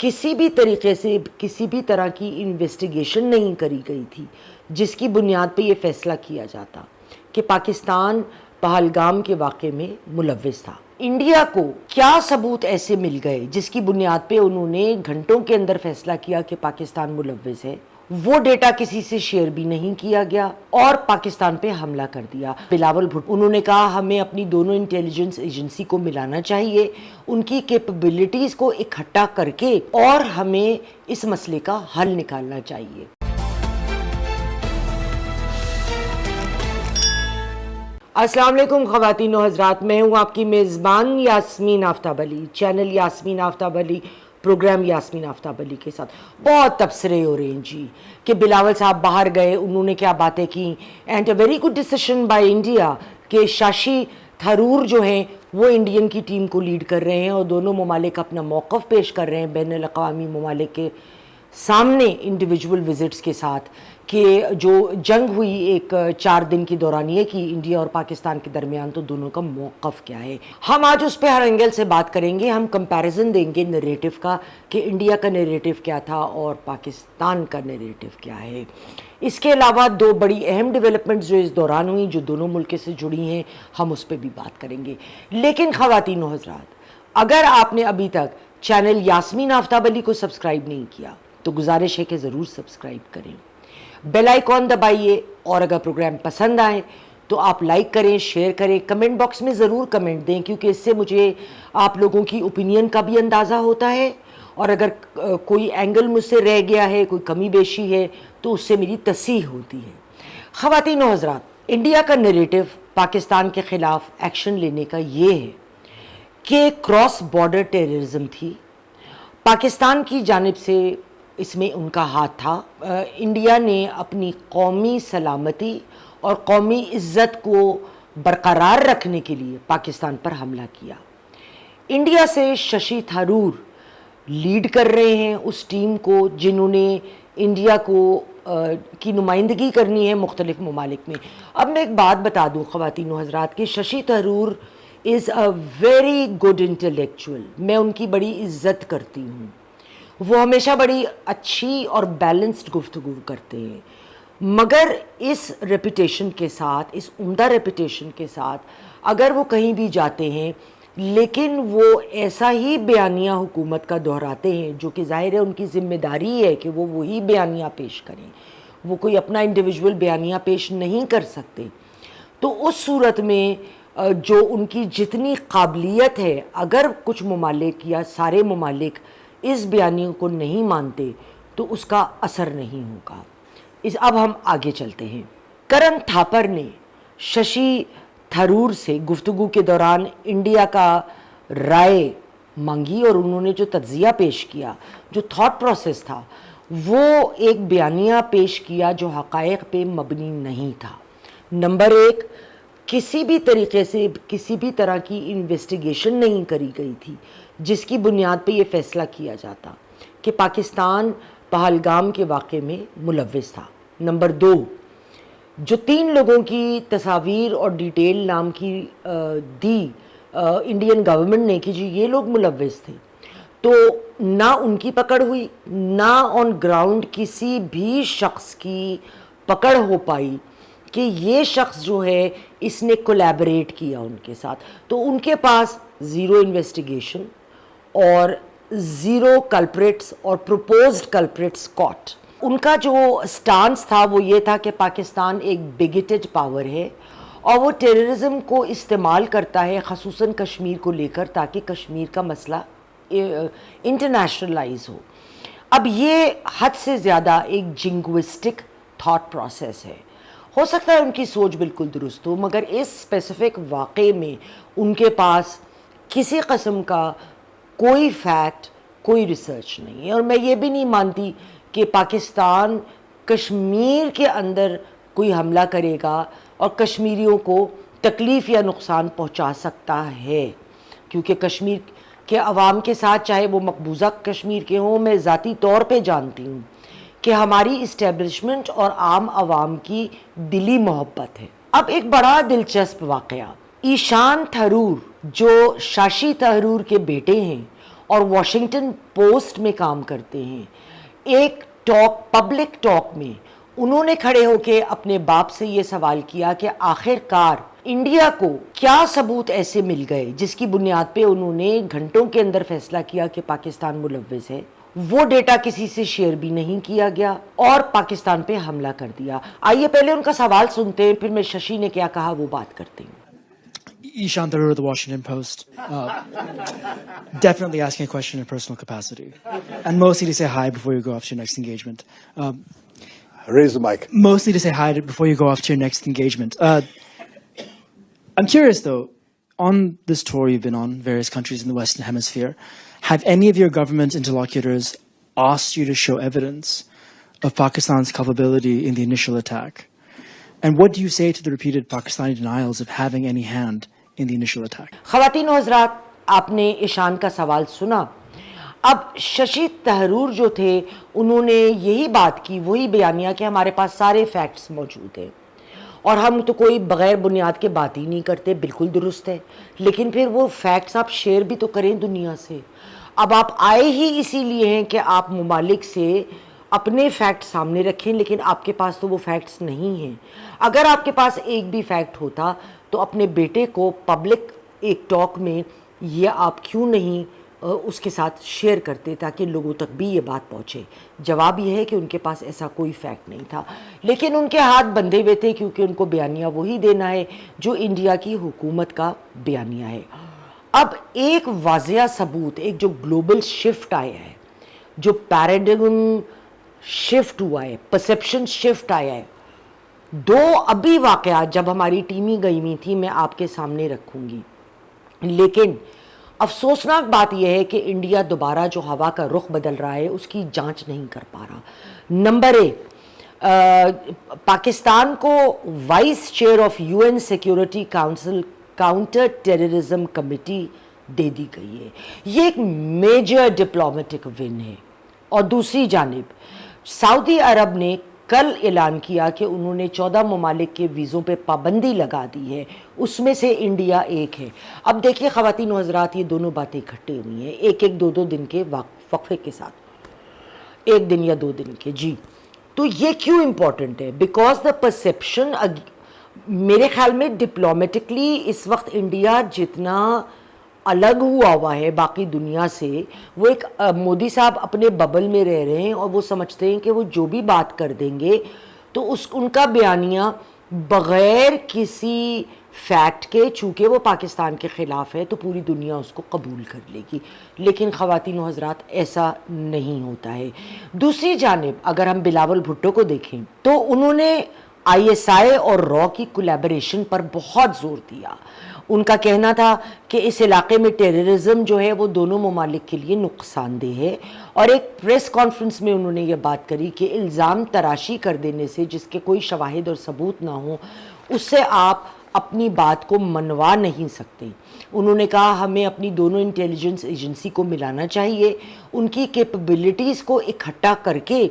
کسی بھی طریقے سے کسی بھی طرح کی انویسٹیگیشن نہیں کری گئی تھی جس کی بنیاد پہ یہ فیصلہ کیا جاتا کہ پاکستان پہلگام کے واقعے میں ملوث تھا۔ انڈیا کو کیا ثبوت ایسے مل گئے جس کی بنیاد پہ انہوں نے گھنٹوں کے اندر فیصلہ کیا کہ پاکستان ملوث ہے؟ وہ ڈیٹا کسی سے شیئر بھی نہیں کیا گیا اور پاکستان پہ حملہ کر دیا۔ بلاول بھٹو انہوں نے کہا ہمیں اپنی دونوں انٹیلیجنس ایجنسی کو ملانا چاہیے، ان کی کیپبلٹیز کو اکٹھا کر کے اور ہمیں اس مسئلے کا حل نکالنا چاہیے۔ السلام علیکم خواتین و حضرات، میں ہوں آپ کی میزبان یاسمین آفتاب علی، چینل یاسمین آفتاب علی، پروگرام یاسمین آفتاب علی کے ساتھ۔ بہت تبصرے ہو رہے ہیں جی کہ بلاول صاحب باہر گئے، انہوں نے کیا باتیں کی، and a very good decision by India کہ شاشی تھرور جو ہیں وہ انڈین کی ٹیم کو لیڈ کر رہے ہیں اور دونوں ممالک اپنا موقف پیش کر رہے ہیں بین الاقوامی ممالک کے سامنے انڈیویجول وزٹس کے ساتھ کہ جو جنگ ہوئی ایک 4 دن کی دورانیے کی انڈیا اور پاکستان کے درمیان، تو دونوں کا موقف کیا ہے۔ ہم آج اس پہ ہر اینگل سے بات کریں گے، ہم کمپیریزن دیں گے نیریٹو کا کہ انڈیا کا نیریٹو کیا تھا اور پاکستان کا نیریٹو کیا ہے۔ اس کے علاوہ 2 بڑی اہم ڈیولپمنٹس جو اس دوران ہوئیں جو دونوں ملک سے جڑی ہیں، ہم اس پہ بھی بات کریں گے۔ لیکن خواتین و حضرات، اگر آپ نے ابھی تک چینل یاسمین آفتاب علی کو سبسکرائب نہیں کیا تو گزارش ہے کہ ضرور سبسکرائب کریں، بیل آئیکن دبائیے، اور اگر پروگرام پسند آئے تو آپ لائک کریں، شیئر کریں، کمنٹ باکس میں ضرور کمنٹ دیں کیونکہ اس سے مجھے آپ لوگوں کی اوپینین کا بھی اندازہ ہوتا ہے، اور اگر کوئی اینگل مجھ سے رہ گیا ہے، کوئی کمی بیشی ہے تو اس سے میری تصحیح ہوتی ہے۔ خواتین و حضرات، انڈیا کا نیریٹو پاکستان کے خلاف ایکشن لینے کا یہ ہے کہ کراس بارڈر ٹیررزم تھی، پاکستان کی جانب سے اس میں ان کا ہاتھ تھا۔ انڈیا نے اپنی قومی سلامتی اور قومی عزت کو برقرار رکھنے کے لیے پاکستان پر حملہ کیا۔ انڈیا سے ششی تھرور لیڈ کر رہے ہیں اس ٹیم کو جنہوں نے انڈیا کی نمائندگی کرنی ہے مختلف ممالک میں۔ اب میں ایک بات بتا دوں خواتین و حضرات کہ ششی تھرور از اے ویری گڈ انٹلیکچوئل، میں ان کی بڑی عزت کرتی ہوں، وہ ہمیشہ بڑی اچھی اور بیلنسڈ گفتگو کرتے ہیں، مگر اس ریپوٹیشن کے ساتھ، اس عمدہ ریپوٹیشن کے ساتھ اگر وہ کہیں بھی جاتے ہیں لیکن وہ ایسا ہی بیانیہ حکومت کا دہراتے ہیں جو کہ ظاہر ہے ان کی ذمہ داری ہے کہ وہ وہی بیانیہ پیش کریں، وہ کوئی اپنا انڈیویجول بیانیہ پیش نہیں کر سکتے، تو اس صورت میں جو ان کی جتنی قابلیت ہے، اگر کچھ ممالک یا سارے ممالک اس بیانیے کو نہیں مانتے تو اس کا اثر نہیں ہوگا۔ اب ہم آگے چلتے ہیں۔ کرن تھاپر نے ششی تھرور سے گفتگو کے دوران انڈیا کا رائے مانگی اور انہوں نے جو تجزیہ پیش کیا، جو تھاٹ پروسیس تھا، وہ ایک بیانیہ پیش کیا جو حقائق پہ مبنی نہیں تھا۔ نمبر 1، کسی بھی طریقے سے کسی بھی طرح کی انویسٹیگیشن نہیں کری گئی تھی جس کی بنیاد پہ یہ فیصلہ کیا جاتا کہ پاکستان پہلگام کے واقعے میں ملوث تھا۔ نمبر 2، جو 3 لوگوں کی تصاویر اور ڈیٹیل نام کی دی انڈین گورنمنٹ نے کہ جی یہ لوگ ملوث تھے، تو نہ ان کی پکڑ ہوئی، نہ آن گراؤنڈ کسی بھی شخص کی پکڑ ہو پائی کہ یہ شخص جو ہے اس نے کولیبریٹ کیا ان کے ساتھ، تو ان کے پاس 0 انویسٹیگیشن اور 0 کلپریٹس اور پروپوزڈ کلپریٹس کاٹ۔ ان کا جو سٹانس تھا وہ یہ تھا کہ پاکستان ایک بگیٹڈ پاور ہے اور وہ ٹیررزم کو استعمال کرتا ہے خصوصاً کشمیر کو لے کر تاکہ کشمیر کا مسئلہ انٹرنیشنلائز ہو۔ اب یہ حد سے زیادہ ایک جنگوسٹک تھاٹ پروسیس ہے، ہو سکتا ہے ان کی سوچ بالکل درست ہو، مگر اس اسپیسیفک واقعے میں ان کے پاس کسی قسم کا کوئی فیکٹ، کوئی ریسرچ نہیں ہے، اور میں یہ بھی نہیں مانتی کہ پاکستان کشمیر کے اندر کوئی حملہ کرے گا اور کشمیریوں کو تکلیف یا نقصان پہنچا سکتا ہے، کیونکہ کشمیر کے عوام کے ساتھ، چاہے وہ مقبوضہ کشمیر کے ہوں، میں ذاتی طور پہ جانتی ہوں کہ ہماری اسٹیبلشمنٹ اور عام عوام کی دلی محبت ہے۔ اب ایک بڑا دلچسپ واقعہ، ایشان تھرور جو شاشی تھرور کے بیٹے ہیں اور واشنگٹن پوسٹ میں کام کرتے ہیں. ایک ٹاک, پبلک ٹاک میں انہوں نے کھڑے ہو کے اپنے باپ سے یہ سوال کیا کہ آخر کار انڈیا کو کیا ثبوت ایسے مل گئے جس کی بنیاد پہ انہوں نے گھنٹوں کے اندر فیصلہ کیا کہ پاکستان ملوث ہے. وہ ڈیٹا کسی سے شیئر بھی نہیں کیا گیا اور پاکستان پہ حملہ کر دیا. آئیے پہلے ان کا سوال سنتے ہیں, پھر میں ششی نے کیا کہا وہ بات کرتے ہیں. Ishan Tharoor of the Washington Post. Definitely asking a question in personal capacity. And mostly to say hi before you go off to your next engagement. Raise the mic. Mostly to say hi before you go off to your next engagement. I'm curious though, on this tour you've been on, various countries in the Western Hemisphere, have any of your government interlocutors asked you to show evidence of Pakistan's culpability in the initial attack? And what do you say to the repeated Pakistani denials of having any hand in the initial attack? خواتین و حضرات, آپ نے ایشان کا سوال سنا. اب ششی تھرور جو تھے انہوں نے یہی بات کی, وہی بیانیہ کہ ہمارے پاس سارے فیکٹس موجود ہیں اور ہم تو کوئی بغیر بنیاد کے بات ہی نہیں کرتے. بالکل درست ہے, لیکن پھر وہ فیکٹس آپ شیئر بھی تو کریں دنیا سے. اب آپ آئے ہی اسی لیے ہیں کہ آپ ممالک سے اپنے فیکٹ سامنے رکھیں, لیکن آپ کے پاس تو وہ فیکٹس نہیں ہیں. اگر آپ کے پاس ایک بھی فیکٹ ہوتا تو اپنے بیٹے کو پبلک ایک ٹاک میں یہ آپ کیوں نہیں اس کے ساتھ شیئر کرتے تاکہ لوگوں تک بھی یہ بات پہنچے. جواب یہ ہے کہ ان کے پاس ایسا کوئی فیکٹ نہیں تھا, لیکن ان کے ہاتھ بندھے ہوئے تھے کیونکہ ان کو بیانیہ وہی دینا ہے جو انڈیا کی حکومت کا بیانیہ ہے. اب ایک واضح ثبوت, ایک جو گلوبل شفٹ آیا ہے, جو پیراڈگم شفٹ ہوا ہے, پرسیپشن شفٹ آیا ہے, دو ابھی واقعات جب ہماری ٹیمی گئی ہوئی تھی میں آپ کے سامنے رکھوں گی. لیکن افسوسناک بات یہ ہے کہ انڈیا دوبارہ جو ہوا کا رخ بدل رہا ہے اس کی جانچ نہیں کر پا رہا. نمبر ایک, پاکستان کو vice chair of UN security council counter terrorism committee دے دی گئی ہے. یہ ایک میجر ڈپلومیٹک ون ہے. اور دوسری جانب سعودی عرب نے کل اعلان کیا کہ انہوں نے 14 ممالک کے ویزوں پہ پابندی لگا دی ہے, اس میں سے انڈیا ایک ہے. اب دیکھیے خواتین و حضرات, یہ دونوں باتیں اکٹھے ہوئی ہیں ایک ایک 2-2 دن کے وقفے کے ساتھ, 1 دن یا 2 دن کے. جی, تو یہ کیوں امپورٹنٹ ہے؟ بیکاز دا پرسیپشن, میرے خیال میں ڈپلومیٹکلی اس وقت انڈیا جتنا الگ ہوا ہے باقی دنیا سے, وہ ایک مودی صاحب اپنے ببل میں رہ رہے ہیں اور وہ سمجھتے ہیں کہ وہ جو بھی بات کر دیں گے تو ان کا بیانیہ بغیر کسی فیکٹ کے, چونکہ وہ پاکستان کے خلاف ہے تو پوری دنیا اس کو قبول کر لے گی. لیکن خواتین و حضرات ایسا نہیں ہوتا ہے. دوسری جانب اگر ہم بلاول بھٹو کو دیکھیں تو انہوں نے ISI اور را کی کولیبریشن پر بہت زور دیا. ان کا کہنا تھا کہ اس علاقے میں ٹیررزم جو ہے وہ دونوں ممالک کے لیے نقصان دہ ہے, اور ایک پریس کانفرنس میں انہوں نے یہ بات کری کہ الزام تراشی کر دینے سے, جس کے کوئی شواہد اور ثبوت نہ ہوں, اس سے آپ اپنی بات کو منوا نہیں سکتے. انہوں نے کہا ہمیں اپنی دونوں انٹیلیجنس ایجنسی کو ملانا چاہیے, ان کی کیپبلٹیز کو اکٹھا کر کے,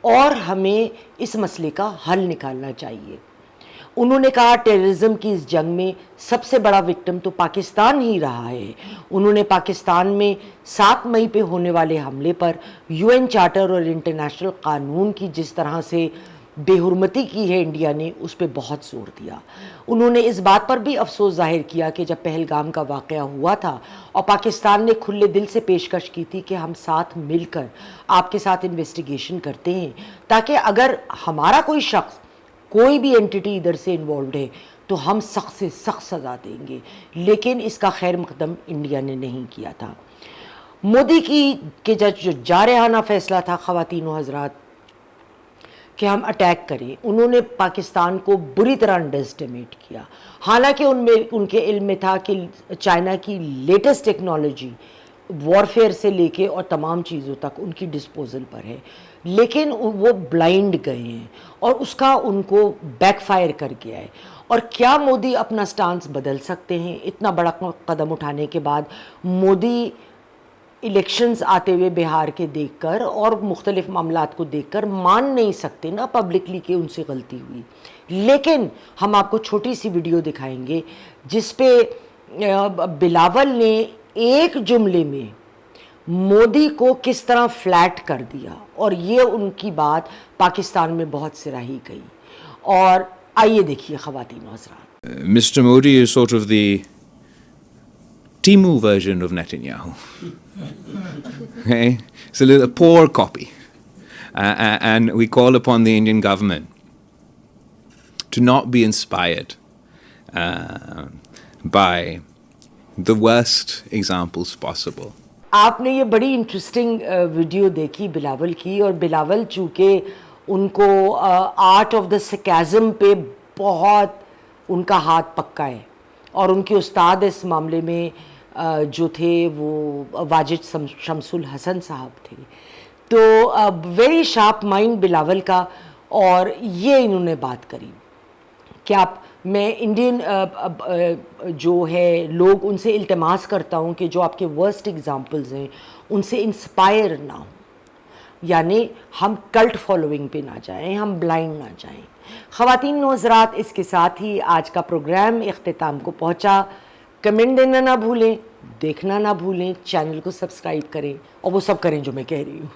اور ہمیں اس مسئلے کا حل نکالنا چاہیے. انہوں نے کہا ٹیررزم کی اس جنگ میں سب سے بڑا وکٹم تو پاکستان ہی رہا ہے. انہوں نے پاکستان میں 7 مئی پہ ہونے والے حملے پر UN چارٹر اور انٹرنیشنل قانون کی جس طرح سے بے حرمتی کی ہے انڈیا نے, اس پہ بہت زور دیا. انہوں نے اس بات پر بھی افسوس ظاہر کیا کہ جب پہلگام کا واقعہ ہوا تھا اور پاکستان نے کھلے دل سے پیشکش کی تھی کہ ہم ساتھ مل کر آپ کے ساتھ انویسٹیگیشن کرتے ہیں تاکہ اگر ہمارا کوئی شخص, کوئی بھی اینٹی ادھر سے انوالوڈ ہے تو ہم سخت سے سخت سزا دیں گے, لیکن اس کا خیر مقدم انڈیا نے نہیں کیا تھا. مودی کی جو جارحانہ فیصلہ تھا خواتین و حضرات کہ ہم اٹیک کریں, انہوں نے پاکستان کو بری طرح انڈر اسٹیمیٹ کیا. حالانکہ ان کے علم میں تھا کہ چائنا کی لیٹسٹ ٹیکنالوجی وارفیئر سے لے کے اور تمام چیزوں تک ان کی ڈسپوزل پر ہے, لیکن وہ بلائنڈ گئے ہیں اور اس کا ان کو بیک فائر کر گیا ہے. اور کیا مودی اپنا سٹانس بدل سکتے ہیں اتنا بڑا قدم اٹھانے کے بعد؟ مودی الیکشنز آتے ہوئے بہار کے دیکھ کر اور مختلف معاملات کو دیکھ کر مان نہیں سکتے نا پبلکلی کہ ان سے غلطی ہوئی. لیکن ہم آپ کو چھوٹی سی ویڈیو دکھائیں گے جس پہ بلاول نے ایک جملے میں مودی کو کس طرح فلیٹ کر دیا, اور یہ ان کی بات پاکستان میں بہت سراہی گئی. اور آئیے دیکھیے خواتین و حضرات. Mr. Modi is sort of the Timu version of Netanyahu. Okay? It's a poor copy. And we call upon the Indian government to not be inspired by the worst examples possible. آپ نے یہ بڑی interesting video دیکھی بلاول کی, اور بلاول چونکہ ان کو art of the سکیزم پہ بہت ان کا ہاتھ پکا ہے, اور ان کے استاد اس معاملے میں جو تھے وہ واجد شمس الحسن صاحب تھے. تو ویری شارپ مائنڈ بلاول کا, اور یہ انہوں نے بات کری کہ آپ, میں انڈین جو ہے لوگ ان سے التماس کرتا ہوں کہ جو آپ کے ورسٹ ایگزامپلز ہیں ان سے انسپائر نہ ہوں, یعنی ہم کلٹ فالوئنگ پہ نہ جائیں, ہم بلائنڈ نہ جائیں. خواتین و حضرات, اس کے ساتھ ہی آج کا پروگرام اختتام کو پہنچا. کمنٹ دینا نہ بھولیں, دیکھنا نہ بھولیں, چینل کو سبسکرائب کریں, اور وہ سب کریں جو میں کہہ رہی ہوں.